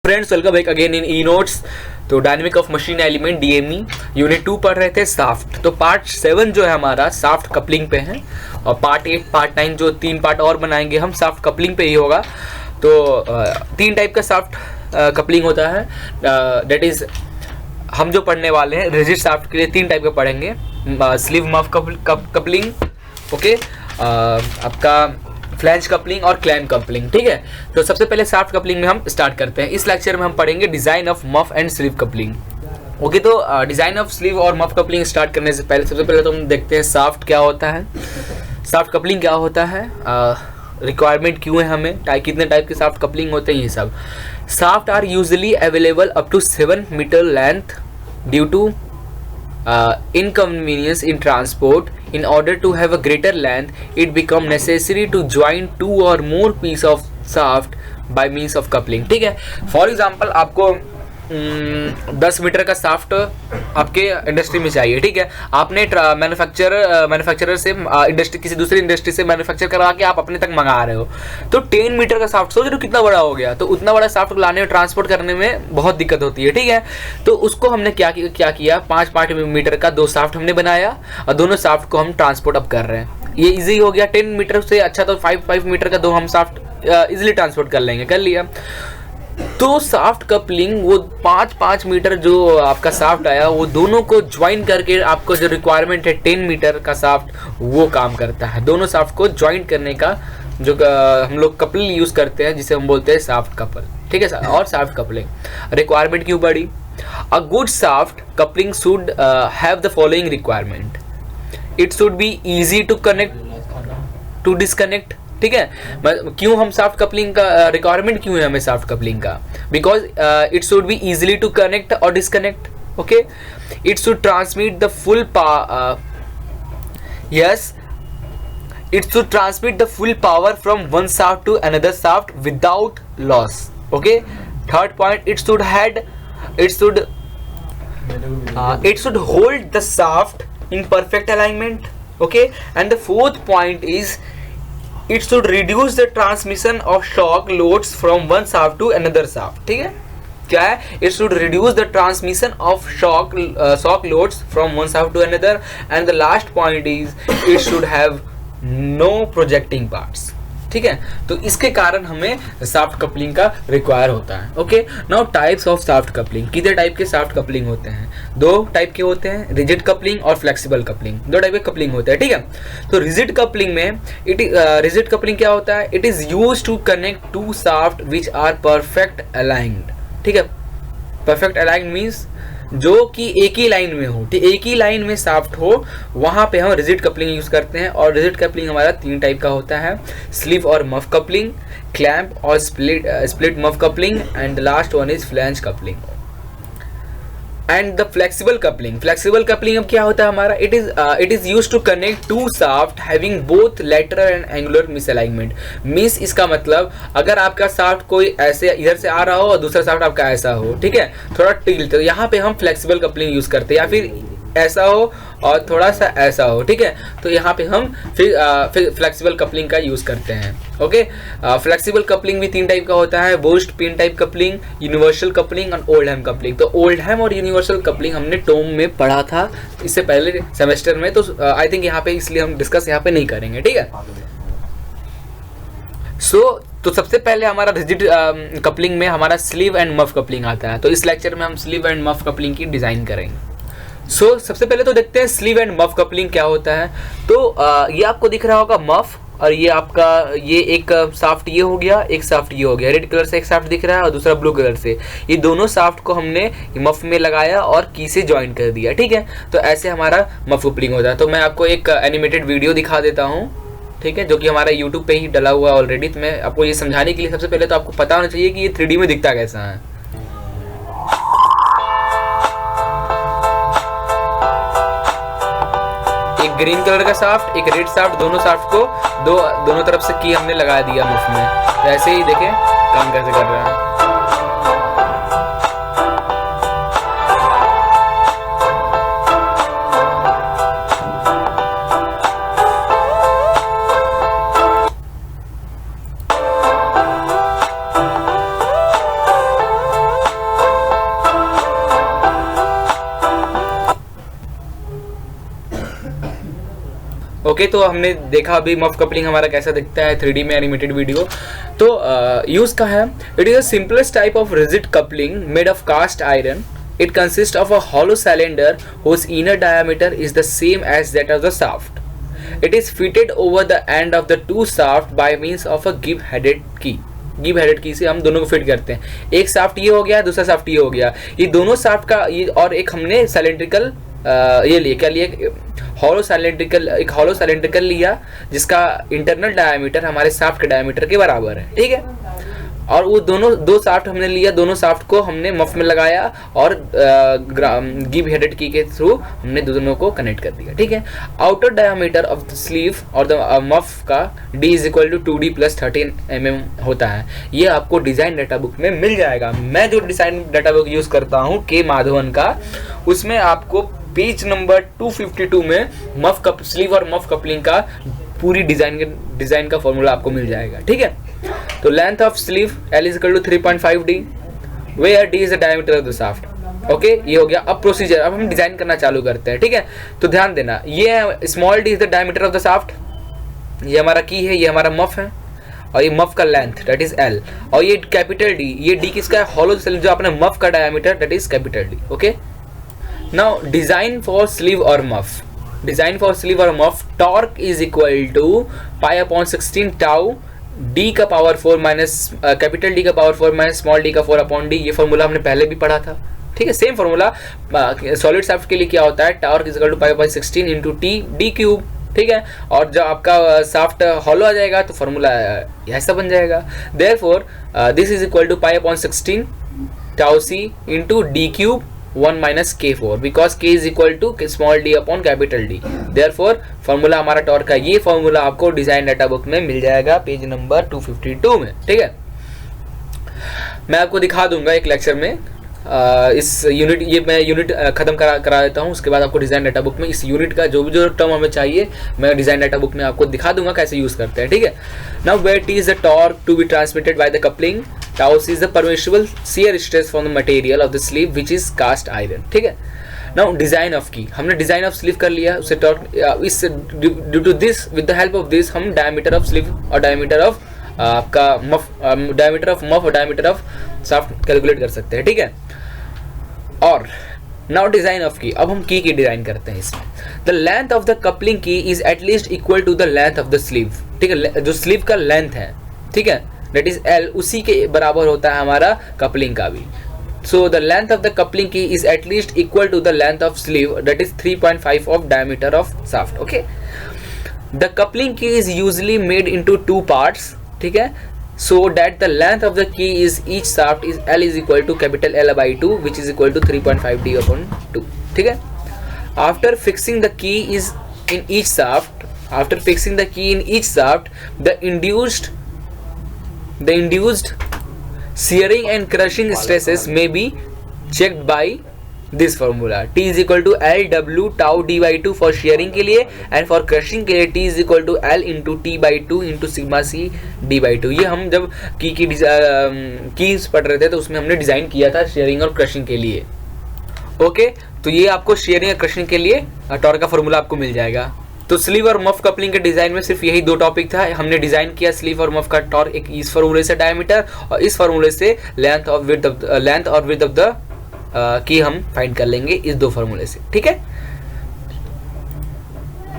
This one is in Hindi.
Friends, welcome back again in E notes. तो dynamic of machine element DME unit 2 पढ़ रहे थे साफ्ट। तो पार्ट 7 जो है हमारा साफ्ट कपलिंग पे है, और पार्ट 8 पार्ट 9 जो 3 पार्ट और बनाएंगे हम साफ्ट कपलिंग पे ही होगा। तो 3 टाइप का साफ्ट कपलिंग होता है, दैट इज हम जो पढ़ने वाले हैं रिजिड साफ्ट के लिए 3 टाइप का पढ़ेंगे, स्लीव मफ कपलिंग, ओके, आपका फ्लैंज कपलिंग और क्लैम्प कपलिंग, ठीक है। तो सबसे पहले साफ्ट कपलिंग में हम स्टार्ट करते हैं। इस लेक्चर में हम पढ़ेंगे design of muff and sleeve coupling, okay. तो डिजाइन ऑफ स्लीव और मफ कपलिंग स्टार्ट करने से पहले सबसे पहले तो हम देखते हैं साफ्ट क्या होता है, साफ्ट कपलिंग क्या होता है, रिक्वायरमेंट क्यों है हमें, कितने टाइप के साफ्ट कपलिंग होते हैं, ये सब। Shaft are usually available up to 7 meter length due to inconvenience in transport. In order to have a greater length, it become necessary to join 2 or more piece of shaft by means of coupling, ठीक है। फॉर एग्जाम्पल आपको 10 मीटर का साफ्ट आपके इंडस्ट्री में चाहिए, ठीक है। आपने मैन्युफैक्चरर से इंडस्ट्री, किसी दूसरी इंडस्ट्री से मैन्युफैक्चर करा के आप अपने तक मंगा रहे हो, तो 10 मीटर का साफ्ट सोच रहे हो कितना बड़ा हो गया। तो उतना बड़ा साफ्ट लाने और ट्रांसपोर्ट करने में बहुत दिक्कत होती है, ठीक है। तो उसको हमने क्या किया 5 मीटर का 2 साफ्ट हमने बनाया, और दोनों साफ्ट को हम ट्रांसपोर्ट अब कर रहे हैं। ये इजी हो गया। 10 मीटर से अच्छा तो 5 मीटर का 2 हम साफ्ट इजिली ट्रांसपोर्ट कर लेंगे, कर लिया। तो साफ्ट कपलिंग वो 5 मीटर जो आपका साफ्ट आया, वो दोनों को ज्वाइन करके आपको जो रिक्वायरमेंट है 10 मीटर का साफ्ट, वो काम करता है। दोनों साफ्ट को ज्वाइन करने का जो हम लोग कपल यूज करते हैं, जिसे हम बोलते हैं साफ्ट कपल, ठीक है। और साफ्ट कपलिंग रिक्वायरमेंट क्यों बढ़ी? A good shaft coupling should have the following requirement. It should be easy to connect to disconnect, ठीक है। क्यों हम साफ्ट कपलिंग का रिक्वायरमेंट क्यों है हमें साफ्ट कपलिंग का? Because it should be easily to connect और disconnect, okay. It should transmit the full it should transmit the full power from one shaft to another shaft without loss, okay. Third point, it should hold the shaft in perfect alignment, okay. And the fourth point is it should reduce the transmission of shock loads from one shaft to another shaft, ठीक है। क्या है? It should reduce the transmission of shock loads from one shaft to another. And the last point is it should have no projecting parts, ठीक है। तो इसके कारण हमें साफ्ट कपलिंग का रिक्वायर होता है, okay. Now types of shaft coupling. कितने टाइप के साफ्ट कपलिंग होते हैं? 2 टाइप के होते हैं, रिजिड कपलिंग और फ्लेक्सिबल कपलिंग। 2 टाइप के कपलिंग होते हैं, ठीक है। तो रिजिड कपलिंग में रिजिड कपलिंग क्या होता है? It is use to connect 2 shaft which are perfect aligned, ठीक है। परफेक्ट अलाइंड मीन्स जो कि एक ही लाइन में हो, ठीक, एक ही लाइन में साफ्ट हो, वहां पे हम रिजिड कपलिंग यूज करते हैं। और रिजिड कपलिंग हमारा 3 टाइप का होता है, स्लीव और मफ कपलिंग, क्लैम्प और split muff coupling, and last one is flange coupling. And the flexible coupling अब क्या होता है हमारा? It is use to connect 2 shaft having both lateral and angular misalignment. Means इसका मतलब अगर आपका साफ्ट कोई ऐसे इधर से आ रहा हो और दूसरा साफ्ट आपका ऐसा हो, ठीक है, थोड़ा टिल्ट, तो यहाँ पे हम फ्लेक्सिबल कपलिंग यूज करते हैं, या फिर ऐसा हो और थोड़ा सा ऐसा हो, ठीक है। तो यहाँ पे हम फिर फ्लेक्सिबल कपलिंग का यूज करते हैं, ओके। फ्लेक्सिबल कपलिंग भी 3 टाइप का होता है, boast pin type coupling, universal coupling और ओल्डहैम कपलिंग। तो ओल्डहैम और यूनिवर्सल कपलिंग हमने टोम में पढ़ा था इससे पहले सेमेस्टर में, तो आई थिंक यहाँ पे इसलिए हम डिस्कस यहाँ पे नहीं करेंगे, ठीक है। तो सबसे पहले हमारा रिजिड कपलिंग में हमारा स्लीव एंड मफ कपलिंग आता है। तो इस लेक्चर में हम स्लीव एंड मफ कपलिंग की डिजाइन करेंगे। सबसे पहले तो देखते हैं स्लीव एंड मफ कपलिंग क्या होता है। तो ये आपको दिख रहा होगा मफ, और ये आपका ये एक साफ्ट ये हो गया, एक साफ्ट ये हो गया। रेड कलर से एक साफ्ट दिख रहा है और दूसरा ब्लू कलर से। ये दोनों साफ्ट को हमने मफ में लगाया और की से ज्वाइन कर दिया, ठीक है। तो ऐसे हमारा मफ कपलिंग होता है। तो मैं आपको एक एनिमेटेड वीडियो दिखा देता हूँ, ठीक है, जो कि हमारा यूट्यूब पे ही डला हुआ ऑलरेडी। तो मैं आपको ये समझाने के लिए सबसे पहले तो आपको पता होना चाहिए कि ये 3D में दिखता कैसा है। एक ग्रीन कलर का साफ्ट, एक रेड साफ्ट, दोनों साफ्ट को दोनों तरफ से की हमने लगा दिया मुफ्त में। तो ऐसे ही देखें काम कैसे कर रहा है। ओके, तो हमने देखा अभी मफ कपलिंग हमारा कैसा दिखता है 3D में एनिमेटेड वीडियो। तो यूज का है, it is a simplest type of rigid coupling made of cast iron. It consists of a hollow cylinder whose inner diameter is the same as that of the shaft. It is fitted over the end of the two shafts by means of a give-headed key. Give headed की से हम दोनों को फिट करते हैं, एक शाफ्ट ये हो गया, दूसरा शाफ्ट ये हो गया, ये दोनों शाफ्ट का ये, और एक हमने सिलेंड्रिकल ये लिए, क्या लिए, एक हॉलो सिलेंड्रिकल लिया जिसका इंटरनल डायमीटर हमारे शाफ्ट के डायमीटर के बराबर है, ठीक है। और वो दो शाफ्ट हमने लिया, दोनों शाफ्ट को हमने मफ में लगाया और गिव हेडेड की के थ्रू हमने दोनों को कनेक्ट कर दिया, ठीक है। Outer diameter of the sleeve और द मफ का d is equal to 2d plus 13 mm होता है। ये आपको डिज़ाइन डाटा बुक में मिल जाएगा। मैं जो डिज़ाइन डाटा बुक यूज़ करता हूँ के माधवन का, उसमें आपको पेज नंबर 252 में मफ कप स्लीव और मफ कपलिंग का पूरी डिज़ाइन का फॉर्मूला आपको मिल जाएगा, ठीक है। तो length of sleeve L is equal to 3.5d, where d is the diameter of the shaft. Okay, ये हो गया। अब प्रोसीजर, अब हम डिजाइन करना चालू करते हैं, ठीक है। तो ध्यान देना, ये small d is the diameter of the shaft, ये हमारा की है, ये हमारा मफ है, और ये मफ का लेंथ दैट इज L, और ये कैपिटल D, ये D किसका है, हॉलो जो अपने मफ का diameter that is capital D। Okay, now design for sleeve और मफ। डिजाइन फॉर स्लीव और muff, torque is equal to π/16 tau d का पावर 4 माइनस कैपिटल D का पावर 4 माइनस स्मॉल d का 4/d। ये फॉर्मूला हमने पहले भी पढ़ा था, ठीक है। सेम फॉर्मूला सॉलिड शाफ्ट के लिए क्या होता है, torque is equal to π/16 into t d cube, ठीक है। और जब आपका शाफ्ट हॉलो आ जाएगा तो फॉर्मूला ऐसा बन जाएगा, therefore this is equal to π/16 tau c into d cube 1 minus k4 because k is equal to small d upon capital D। Therefore formula हमारा टॉर्क का, ये फॉर्मूला आपको डिजाइन डाटा बुक में मिल जाएगा पेज नंबर 252 में, ठीक है। मैं आपको दिखा दूंगा एक लेक्चर में इस यूनिट, ये मैं यूनिट खत्म करा देता हूँ, उसके बाद आपको डिजाइन डाटा बुक में इस यूनिट का जो टर्म हमें चाहिए मैं डिजाइन डाटा बुक में आपको दिखा दूंगा कैसे यूज करते हैं, ठीक है। Now where T is the torque to be transmitted by the coupling, tau c is the permissible shear stress from the material of the sleeve which is cast iron, ठीक है। Now design of key, हमने डिजाइन ऑफ स्लीव कर लिया, उससे इस due to this with the help of this हम डायमीटर ऑफ स्लीव और डायमीटर ऑफ आपका मफ, डायमीटर ऑफ मफ और डायमीटर ऑफ शाफ्ट कैलकुलेट कर सकते हैं, ठीक है। और नाउ डिजाइन ऑफ की, अब हम की डिजाइन करते हैं इसमें। The length of the coupling key is at least equal to the length of the sleeve, ठीक है। जो स्लीव का लेंथ है, ठीक है, दैट इज L, उसी के बराबर होता है हमारा कपलिंग का भी। So the length of the coupling key is at least equal to the length of sleeve that is 3.5 of diameter of shaft, okay. The coupling key is usually made into 2 parts, ठीक है, so that the length of the key is each shaft is L is equal to capital L/2 which is equal to 3.5d upon 2, ठीक है। After fixing the key is in each shaft, after fixing the की in each shaft, the induced shearing and crushing stresses may be checked by this formula. T is equal to Lw tau d/2 for shearing के लिए, and for crushing के लिए T is equal to L into T/2 into sigma c d/2। ये हम जब कीज पढ़ रहे थे तो उसमें हमने डिजाइन किया था शेयरिंग और क्रशिंग के लिए, ओके। तो ये आपको शेयरिंग और क्रशिंग के लिए टॉर्क का फॉर्मूला आपको मिल जाएगा। तो स्लीव और मफ कपलिंग के डिजाइन में सिर्फ यही 2 टॉपिक था। हमने डिजाइन किया स्लीव और मफ का टॉर्क, एक इस फॉर्मूले से डायमीटर और इस फॉर्मूले से लेंथ और विड्थ ऑफ द की हम फाइंड कर लेंगे इस 2 फॉर्मूले से, ठीक है।